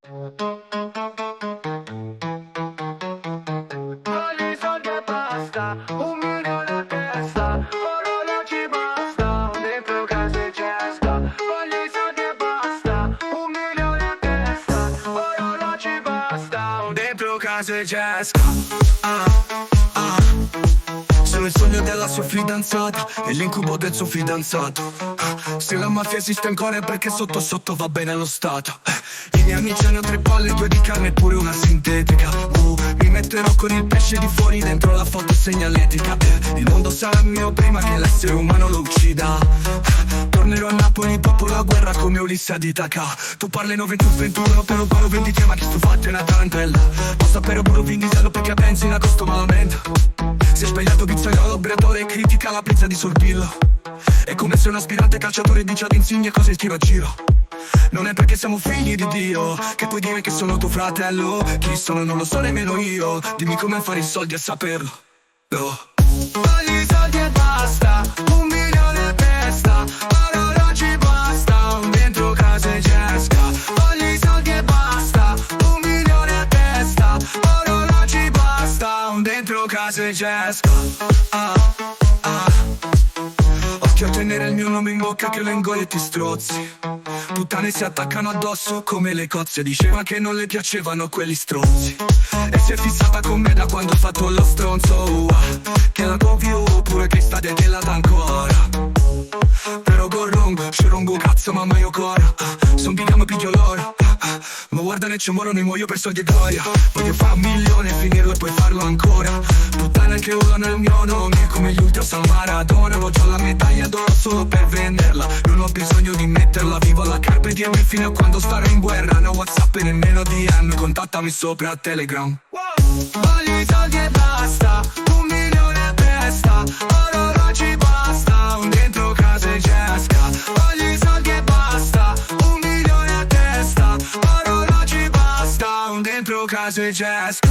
Voglio i soldi e basta, 1 milione a testa, orologi basta, dentro casa e cesta. Voglio i soldi e basta, 1 milione a testa, orologi basta, dentro casa e cesta. Sono il sogno della sua fidanzata e l'incubo del suo fidanzato. Se la mafia esiste ancora è perché sotto sotto va bene lo stato. I miei amici hanno 3 palle, 2 di carne e pure una sintetica. Mi metterò con il pesce di fuori dentro la foto segnaletica. Il mondo sarà mio prima che l'essere umano lo uccida. Tornerò a Napoli dopo la guerra come Ulisse ad Itaca. Tu parli 91 però parlo vendite ma chi stufate una tarantella. Posso sapere pure Vin Diesel perché pensi in agosto malamente. Si è svegliato pizzaiolo, obriatore e critica la pizza di Sorbillo. È come se un aspirante calciatore dice ad insigne cose tiro a giro. Non è perché siamo figli di Dio che puoi dire che sono tuo fratello. Chi sono non lo so nemmeno io. Dimmi come fare i soldi a saperlo. Voglio i soldi e basta, 1 milione a testa, orologi basta, dentro casa e cesta. Voglio i soldi e basta, 1 milione a testa, orologi basta, dentro casa e cesta. Occhio a tenere il mio nome in bocca che lo ingoi e ti strozzi. Puttane si attaccano addosso come le cozze. Diceva che non le piacevano quelli stronzi e si è fissata con me da quando ho fatto lo stronzo. Che la confio pure che sta de la ancora. Però gorrongo, scerongo cazzo mamma io cora. Son bigamo piglio l'oro. Ma guarda ne ci moro ne muoio per soldi e gloria. Voglio fare 1 milione e finirlo e poi farlo ancora. Puttana che urlano il mio nome come gli ultras al Maradona. Ho già la medaglia d'oro solo per venderla. Non ho bisogno di metterla, vivo la carpe diem fino a quando starò in guerra. No WhatsApp e nemmeno DM, contattami sopra Telegram. Voglio i soldi e basta, 1 milione a testa, orologi basta, dentro casa e cesta. Voglio i soldi e basta, 1 milione a testa, orologi basta, dentro casa e cesta.